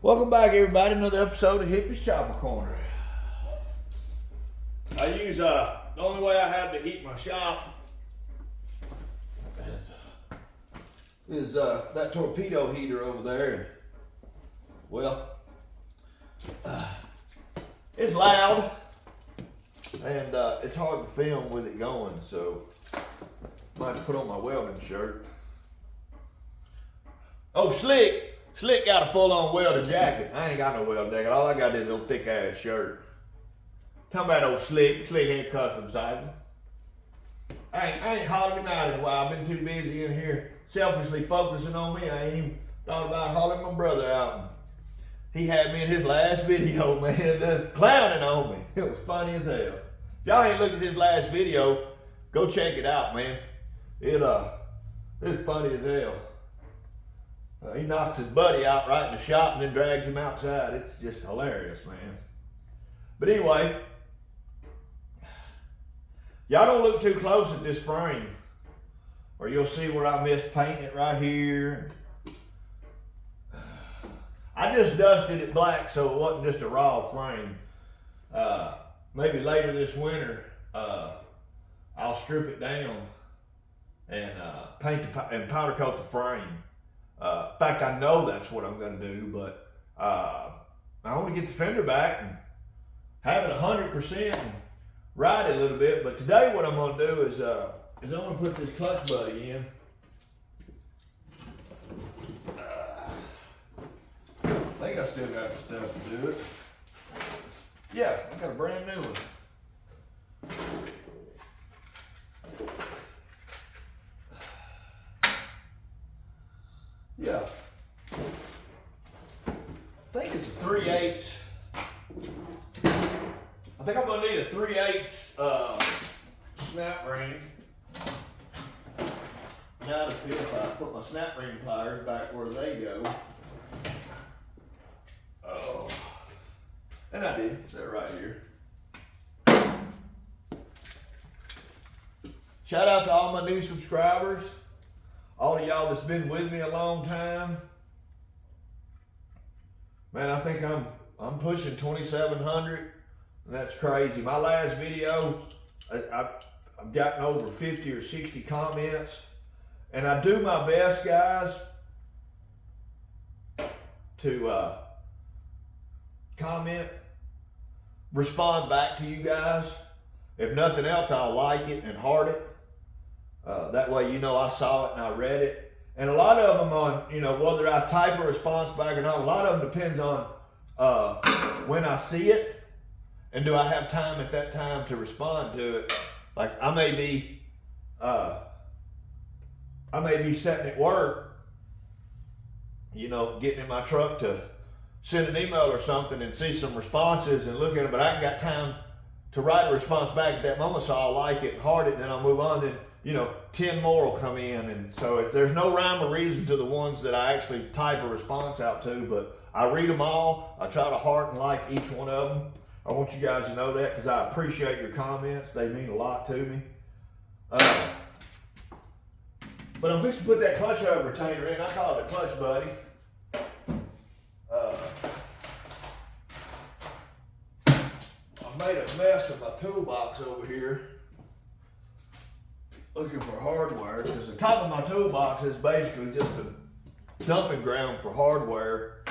Welcome back, everybody. Another episode of Hippie's Chopper Corner. I use the only way I have to heat my shop is that torpedo heater over there. Well, it's loud and it's hard to film with it going, so I might have to put on my welding shirt. Oh, Slick got a full-on welded jacket. I ain't got no welded jacket. All I got is a little thick-ass shirt. Talking about old Slick. Slick ain't custom sizing. I ain't hollered him out in a while. I've been too busy in here selfishly focusing on me. I ain't even thought about hollering my brother out. He had me in his last video, man, just clowning on me. It was funny as hell. If y'all ain't looked at his last video, go check it out, man. It's funny as hell. He knocks his buddy out right in the shop and then drags him outside. It's just hilarious, man. But anyway, y'all don't look too close at this frame, or you'll see where I missed painting it right here. I just dusted it black so it wasn't just a raw frame. Maybe later this winter, I'll strip it down and paint and powder coat the frame. In fact, I know that's what I'm going to do, but I want to get the fender back and have it 100% and ride it a little bit. But today what I'm going to do is I'm going to put this clutch buddy in. I think I still got the stuff to do it. Yeah, I got a brand new one. Yeah. I think it's a 3/8. I think I'm gonna need a 3/8 snap ring. Now to see if I put my snap ring pliers back where they go. Oh. And I did. They're right here. Shout out to all my new subscribers. All of y'all that's been with me a long time. Man, I think I'm pushing 2,700, and that's crazy. My last video, I've gotten over 50 or 60 comments, and I do my best, guys, to comment, respond back to you guys. If nothing else, I'll like it and heart it. That way, you know, I saw it and I read it. And a lot of them on, you know, whether I type a response back or not, a lot of them depends on when I see it and do I have time at that time to respond to it. Like I may be sitting at work, you know, getting in my truck to send an email or something and see some responses and look at them, but I ain't got time to write a response back at that moment, so I'll like it and heart it, and then I'll move on. Then, you know, 10 more will come in. And so if there's no rhyme or reason to the ones that I actually type a response out to, but I read them all. I try to heart and like each one of them. I want you guys to know that because I appreciate your comments. They mean a lot to me. But I'm fixing to put that clutch hub retainer in. I call it a clutch buddy. I made a mess of my toolbox over here looking for hardware, because the top of my toolbox is basically just a dumping ground for hardware.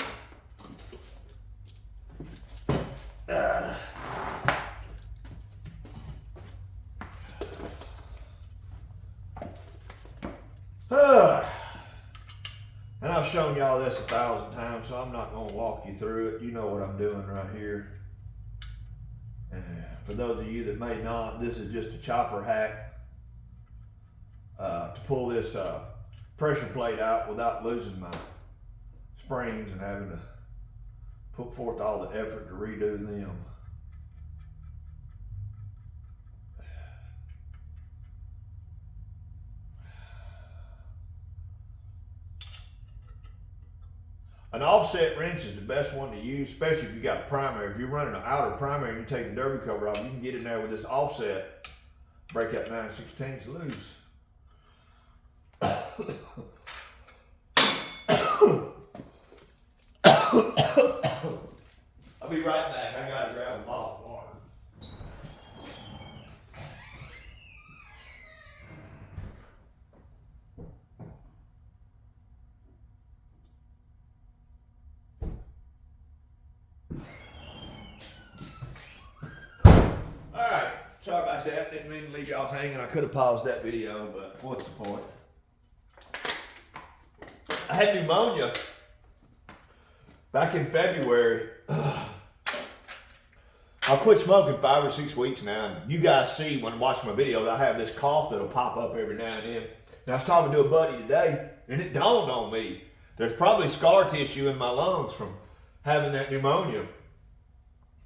And I've shown y'all this 1,000 times, so I'm not going to walk you through it. You know what I'm doing right here. For those of you that may not, this is just a chopper hack to pull this pressure plate out without losing my springs and having to put forth all the effort to redo them. An offset wrench is the best one to use, especially if you got a primary. If you're running an outer primary and you take the derby cover off, you can get in there with this offset, break that 9/16 loose. right back. I gotta grab a bottle of water. Alright, sorry about that. Didn't mean to leave y'all hanging. I could have paused that video, but what's the point? I had pneumonia back in February. I quit smoking 5 or 6 weeks now, and you guys see when I watch my videos, I have this cough that'll pop up every now and then. And I was talking to a buddy today, and it dawned on me, there's probably scar tissue in my lungs from having that pneumonia.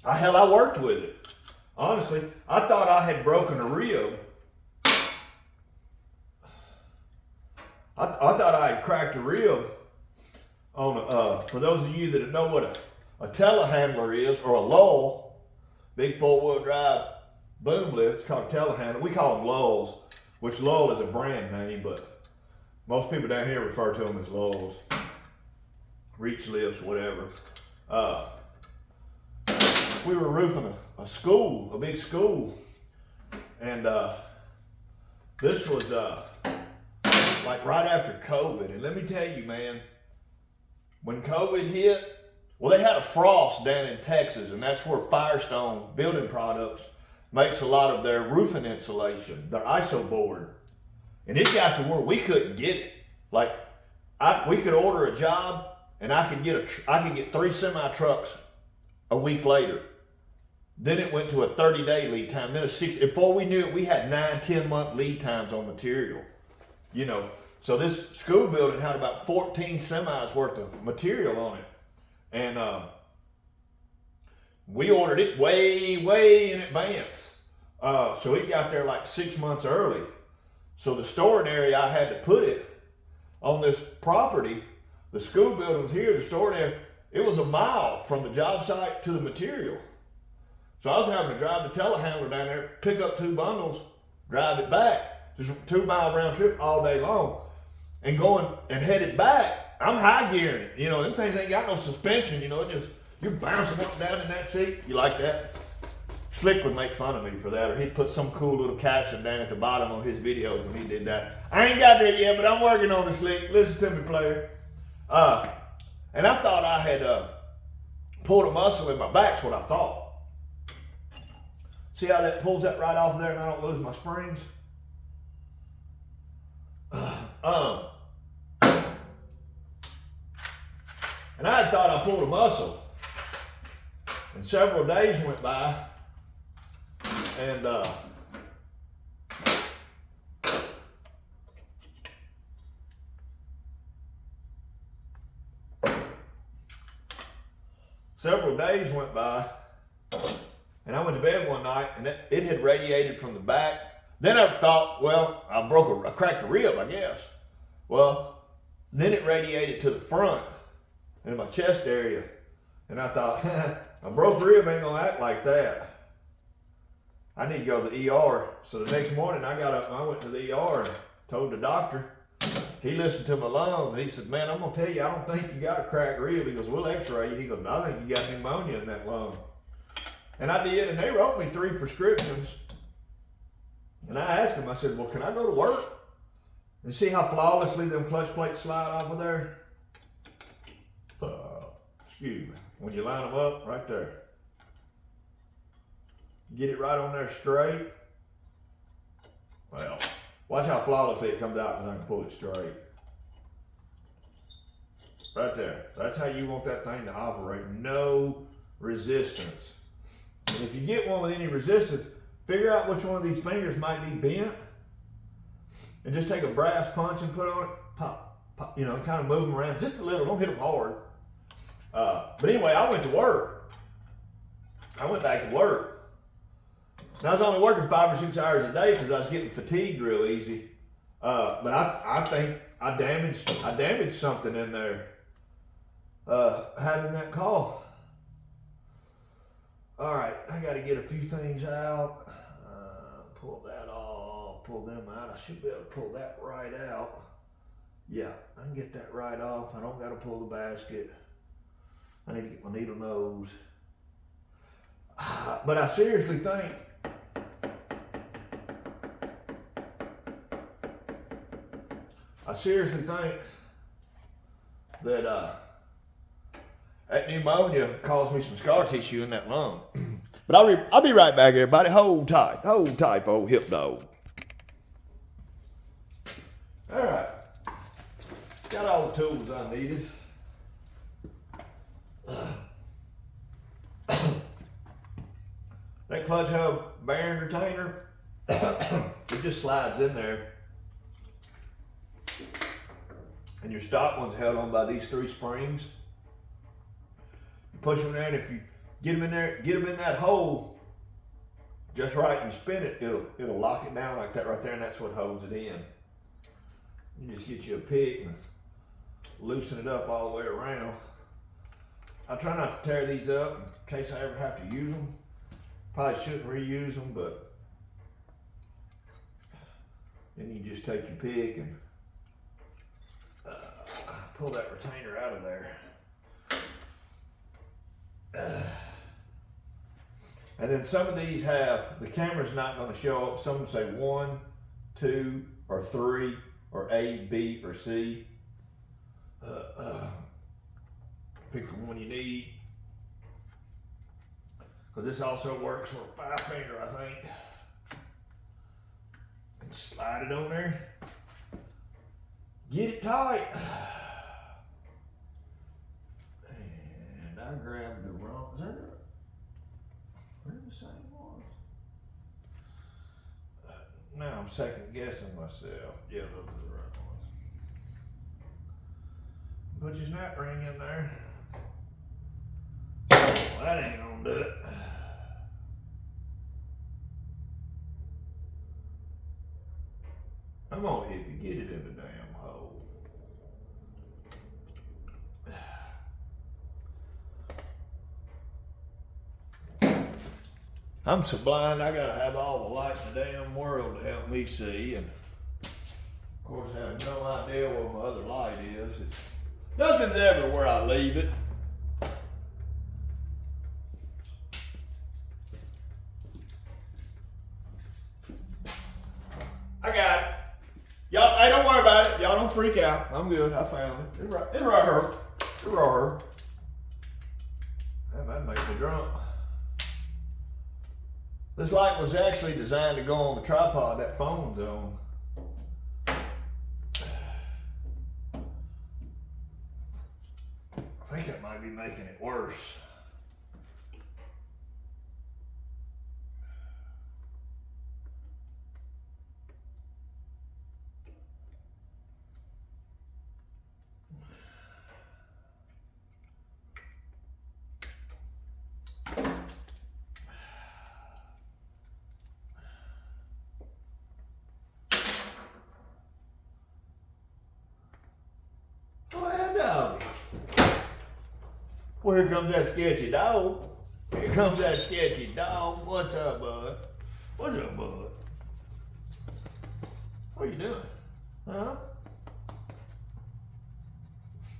I worked with it. Honestly, I thought I had broken a rib. I thought I had cracked a rib on for those of you that know what a telehandler is, or a lull, big 4-wheel drive boom lift. It's called a telehandler. We call them lulls, which lull is a brand name, but most people down here refer to them as lulls. Reach lifts, whatever. We were roofing a school, a big school, and this was like right after COVID. And let me tell you, man, when COVID hit, well, they had a frost down in Texas, and that's where Firestone Building Products makes a lot of their roofing insulation, their ISO board. And it got to where we couldn't get it. Like, we could order a job, and I could get 3 semi trucks a week later. Then it went to a 30-day lead time, then a 60. Before we knew it, we had 9-10 month lead times on material. You know, so this school building had about 14 semis worth of material on it. And we ordered it way in advance. So it got there like 6 months early. So the storing area I had to put it on this property, the school building was here, the storing area, it was a mile from the job site to the material. So I was having to drive the telehandler down there, pick up 2 bundles, drive it back. Just a 2-mile round trip all day long. And going and headed back, I'm high gearing it. You know, them things ain't got no suspension, you know, you're bouncing up and down in that seat. You like that? Slick would make fun of me for that, or he'd put some cool little caption down at the bottom on his videos when he did that. I ain't got there yet, but I'm working on it, Slick. Listen to me, player. And I thought I had pulled a muscle in my back's what I thought. See how that pulls that right off there and I don't lose my springs? And I had thought I pulled a muscle. And several days went by, and and I went to bed one night, and it had radiated from the back. Then I thought, well, I cracked a rib, I guess. Well, then it radiated to the front in my chest area. And I thought, a broke rib ain't gonna act like that. I need to go to the ER. So the next morning I got up and I went to the ER and told the doctor. He listened to my lungs and he said, man, I'm gonna tell you, I don't think you got a cracked rib. He goes, we'll x-ray you. He goes, I think you got pneumonia in that lung. And I did, and they wrote me 3 prescriptions. And I asked him, I said, well, can I go to work? And see how flawlessly them clutch plates slide off of there? Excuse me. When you line them up, right there. Get it right on there straight. Well, watch how flawlessly it comes out when I can pull it straight. Right there. That's how you want that thing to operate. No resistance. And if you get one with any resistance, figure out which one of these fingers might be bent. And just take a brass punch and put on it. Pop, pop, you know, kind of move them around just a little. Don't hit them hard. But anyway, I went to work. I went back to work. And I was only working 5 or 6 hours a day because I was getting fatigued real easy. But I think I damaged something in there having that cough. All right, I got to get a few things out. Pull that off, pull them out. I should be able to pull that right out. Yeah, I can get that right off. I don't got to pull the basket. I need to get my needle nose. But I seriously think that that pneumonia caused me some scar tissue in that lung. But I'll be right back, everybody. Hold tight, for old hip dog. All right, got all the tools I needed. That clutch hub bearing retainer, it just slides in there. And your stock one's held on by these 3 springs. You push them there, and if you get them in there, get them in that hole just right, and you spin it, it'll lock it down like that right there, and that's what holds it in. You just get you a pick and loosen it up all the way around. I try not to tear these up in case I ever have to use them. Probably shouldn't reuse them, but then you just take your pick and pull that retainer out of there. And then some of these have, the camera's not going to show up. Some say 1, 2, or 3, or A, B, or C. Pick the one you need. Because this also works for a 5-finger, I think. And slide it on there. Get it tight. And I grabbed the wrong, is that it? Where the same ones? Now I'm second guessing myself. Yeah, those are the right ones. Put your snap ring in there. Well, that ain't gonna do it. I'm gonna hit you, get it in the damn hole. I'm so blind, I gotta have all the lights in the damn world to help me see, and of course I have no idea where my other light is. Nothing's ever where I leave it. I got it. Y'all, hey, don't worry about it. Y'all don't freak out. I'm good. I found it. It's right here. It's right here. That makes me drunk. This light was actually designed to go on the tripod that phone's on. I think it might be making it worse. Well, here comes that sketchy dog. Here comes that sketchy dog. What's up, bud? What's up, bud? What are you doing? Huh?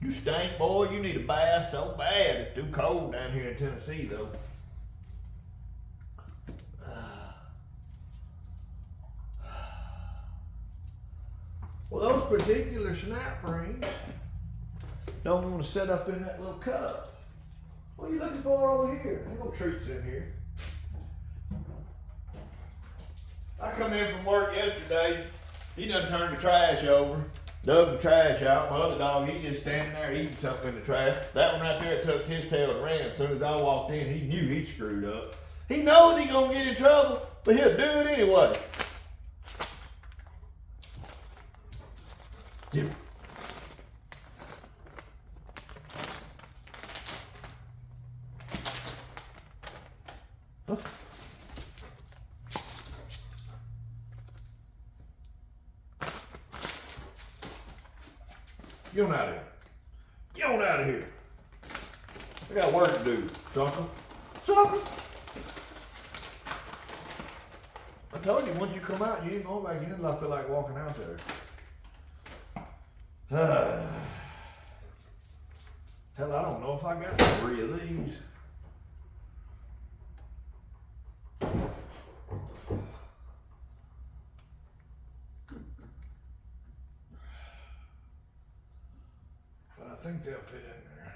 You stink, boy. You need a bath so bad. It's too cold down here in Tennessee, though. Well, those particular snap rings don't want to set up in that little cup. What are you looking for over here? Ain't no treats in here. I come in from work yesterday. He done turned the trash over, dug the trash out. My other dog, he just standing there eating something in the trash. That one right there tucked his tail and ran. As soon as I walked in, he knew he screwed up. He knows he's gonna get in trouble, but he'll do it anyway. Get him. Huh? Get on out of here. Get on out of here. I got work to do, sucker. Sucker. I told you, once you come out, you ain't going back in until I feel like walking out there. Hell, I don't know if I got 3 of these. think they'll fit in there.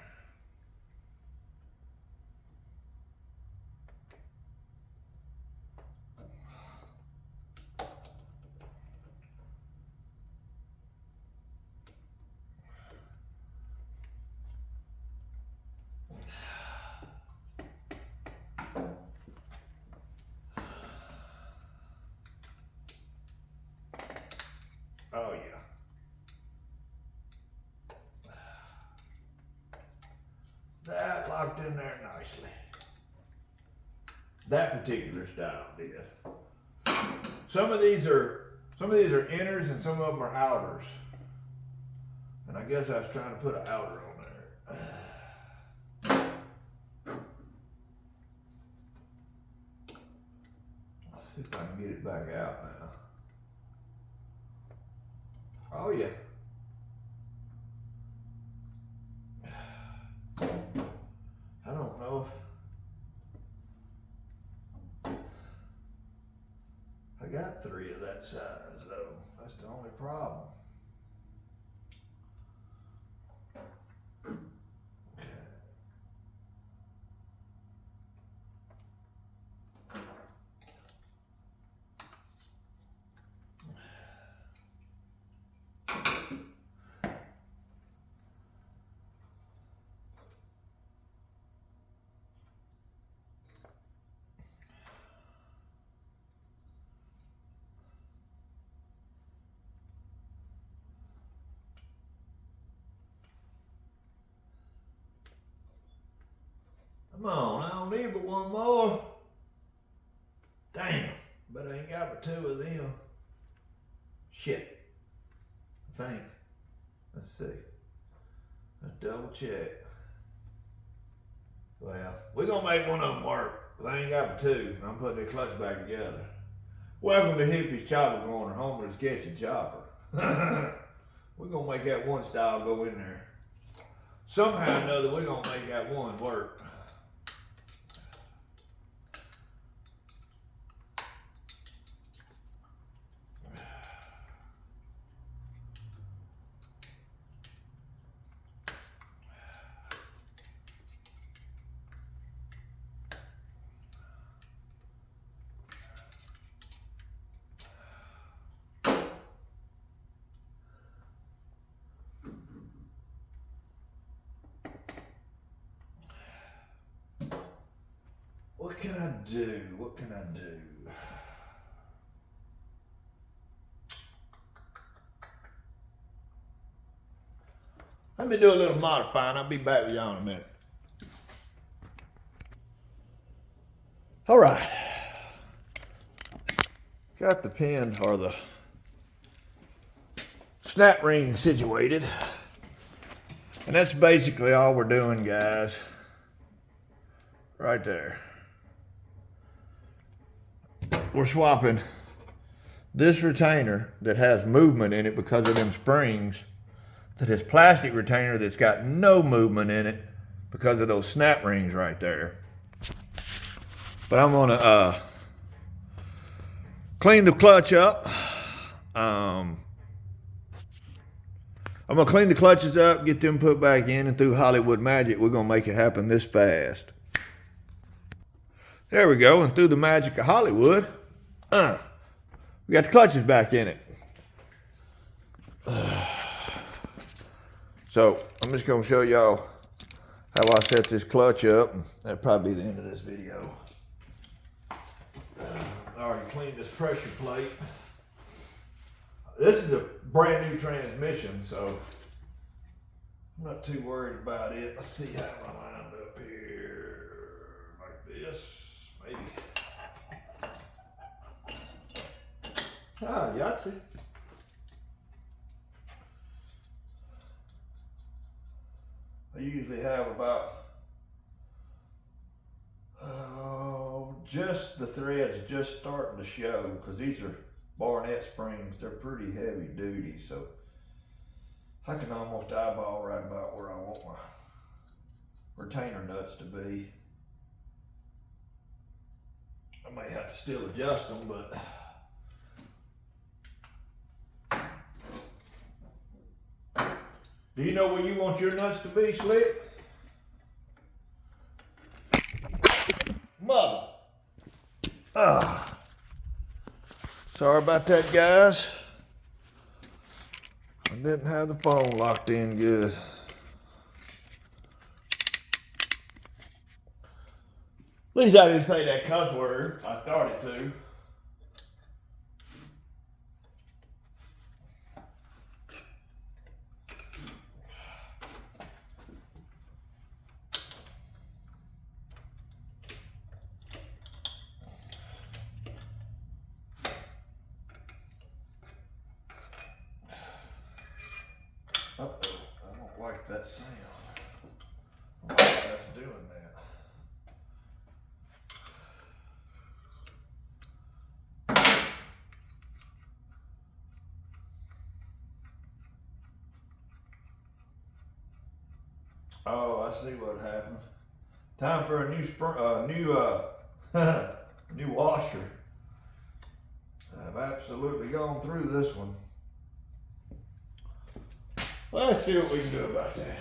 Oh yeah. That locked in there nicely. That particular style did. Some of these are inners and some of them are outers. And I guess I was trying to put an outer on there. Let's see if I can get it back out now. Oh yeah. I don't know if I got 3 of that size though. That's the only problem. Okay. Come on, I don't need but one more. Damn, but I ain't got but 2 of them. Shit. I think. Let's see. Let's double check. Well, we're gonna make one of them work, but I ain't got but 2. I'm putting the clutch back together. Welcome to Hippie's Chopper Corner, home of the sketchy chopper. We're gonna make that one style go in there. Somehow or another, we're gonna make that one work. What can I do? What can I do? Let me do a little modifying. I'll be back with y'all in a minute. All right. Got the pin or the snap ring situated. And that's basically all we're doing, guys. Right there. We're swapping this retainer that has movement in it because of them springs to this plastic retainer that's got no movement in it because of those snap rings right there. But I'm gonna clean the clutch up. I'm gonna clean the clutches up, get them put back in, and through Hollywood magic, we're gonna make it happen this fast. There we go, and through the magic of Hollywood, we got the clutches back in it. So I'm just gonna show y'all how I set this clutch up. That'll probably be the end of this video. I already cleaned this pressure plate. This is a brand new transmission, so I'm not too worried about it. Let's see how I lined up here. Like this, maybe. Ah, Yahtzee. I usually have about just the threads just starting to show, because these are Barnett springs. They're pretty heavy duty, so I can almost eyeball right about where I want my retainer nuts to be. I may have to still adjust them, but Do you know where you want your nuts to be, Slick? Mother. Sorry about that, guys. I didn't have the phone locked in good. At least I didn't say that cuss word. I started to. Uh-oh, I don't like that sound. I don't like that's doing that. Oh, I see what happened. Time for a new washer. I've absolutely gone through this one. Let's see what we can do about that.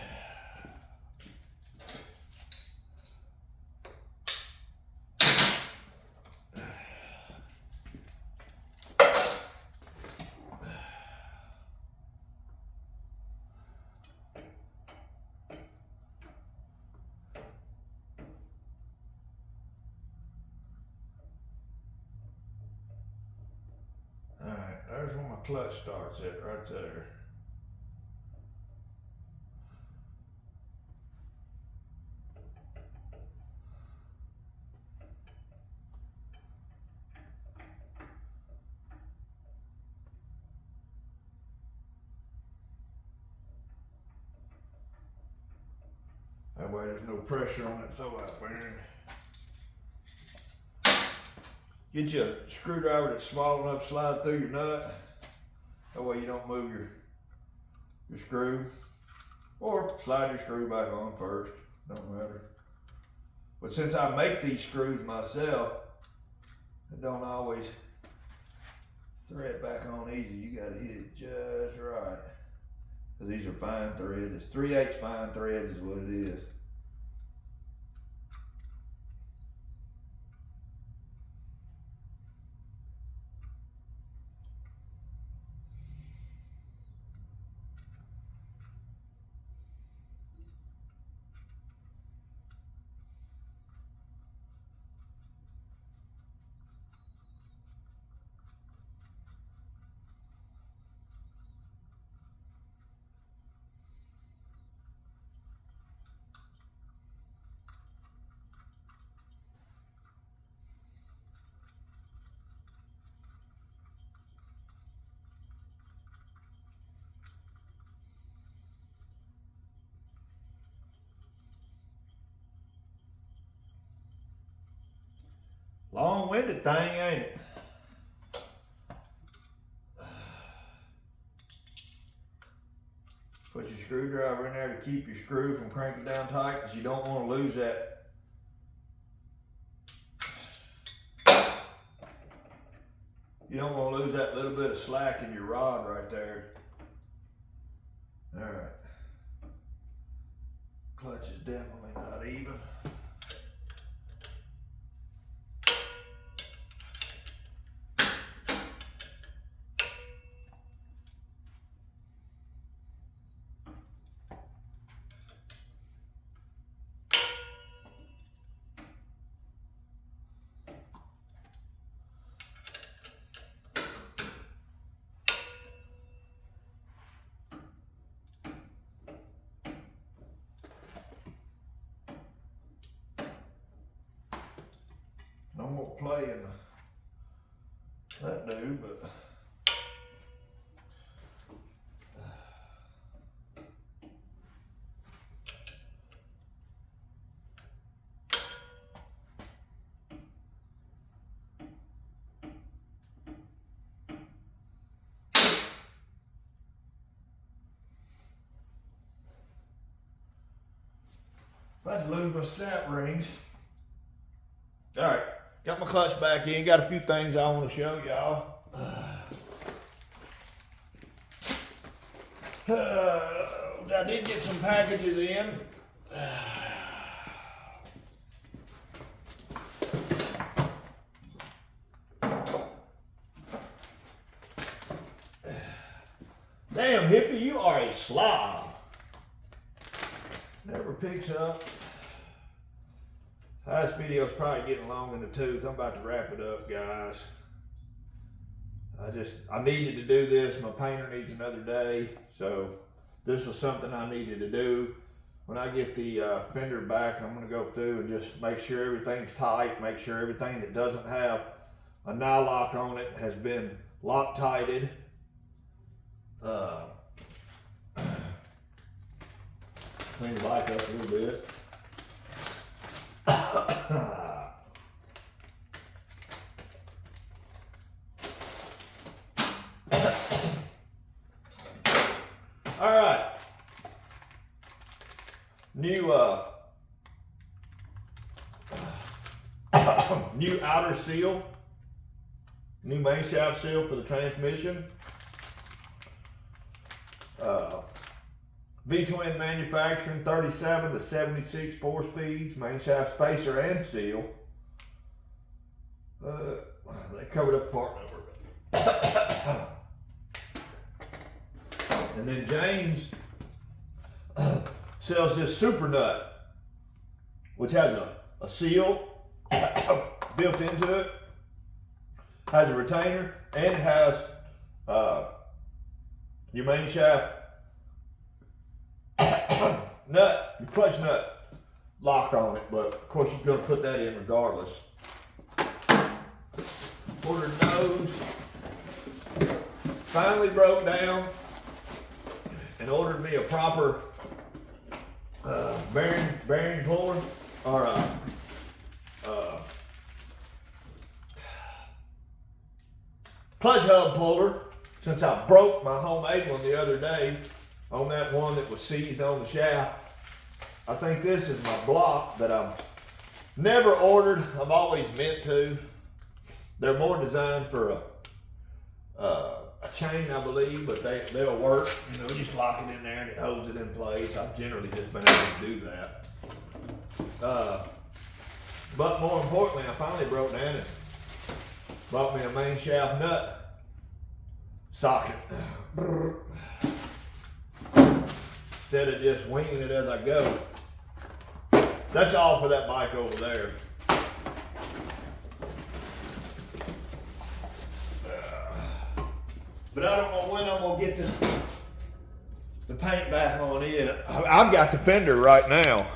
Alright, there's where my clutch starts at, right there. That way there's no pressure on that throw-out bearing. Get you a screwdriver that's small enough to slide through your nut. That way you don't move your screw. Or slide your screw back on first, don't matter. But since I make these screws myself, it don't always thread back on easy. You gotta hit it just right. Because these are fine threads. It's 3/8 fine threads is what it is. Long-winded thing, ain't it? Put your screwdriver in there to keep your screw from cranking down tight because you don't want to lose that. You don't want to lose that little bit of slack in your rod right there. All right. Clutch is definitely not even. No more playing that dude, but if I had to lose my snap rings. All right. Got my clutch back in. Got a few things I want to show y'all. I did get some packages in. Damn, hippie, you are a slob. Never picks up. This video's probably getting long in the tooth. I'm about to wrap it up, guys. I needed to do this. My painter needs another day. So this was something I needed to do. When I get the fender back, I'm gonna go through and just make sure everything's tight, make sure everything that doesn't have a nylock on it has been Loctited. Clean the bike up a little bit. All right. New outer seal. New main shaft seal for the transmission. V-twin manufacturing, 37 to 76 4-speeds, main shaft spacer and seal. They covered up part number. And then James sells this super nut, which has a seal built into it, has a retainer, and it has your main shaft nut, your clutch nut lock on it, but of course you're going to put that in regardless. Ordered those. Finally broke down and ordered me a proper bearing puller or clutch hub puller, since I broke my homemade one the other day on that one that was seized on the shaft. I think this is my block that I've never ordered. I've always meant to. They're more designed for a chain, I believe, but they'll work. You know, you just lock it in there and it holds it in place. I've generally just been able to do that. But more importantly, I finally broke down and bought me a main shaft nut socket. Instead of just winging it as I go. That's all for that bike over there. But I don't know when I'm gonna get the paint back on it. I've got the fender right now.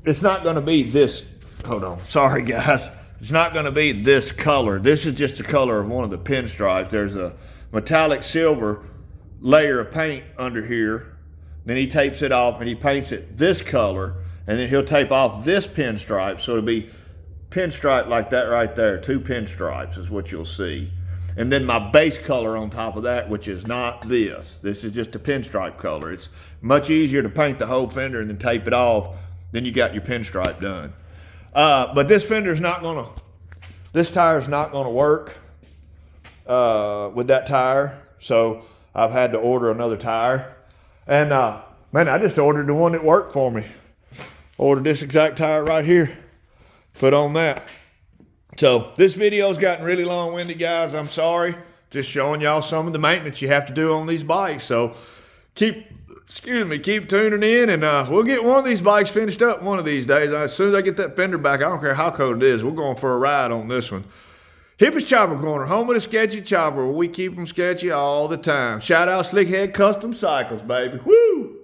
It's not gonna be this, hold on, sorry guys. It's not gonna be this color. This is just the color of one of the pinstripes. There's a metallic silver layer of paint under here. Then he tapes it off and he paints it this color. And then he'll tape off this pinstripe, so it'll be pinstripe like that right there. 2 pinstripes is what you'll see. And then my base color on top of that, which is not this. This is just a pinstripe color. It's much easier to paint the whole fender and then tape it off. Then you got your pinstripe done. But this fender's not gonna, this tire's not gonna work with that tire. So I've had to order another tire. And man, I just ordered the one that worked for me. Ordered this exact tire right here, put on that. So this video's gotten really long-winded, guys. I'm sorry. Just showing y'all some of the maintenance you have to do on these bikes. So keep tuning in, and we'll get one of these bikes finished up one of these days. As soon as I get that fender back, I don't care how cold it is, we're going for a ride on this one. Hippie's Chopper Corner, home of the sketchy chopper, where we keep them sketchy all the time. Shout out Shovelhead Custom Cycles, baby. Woo!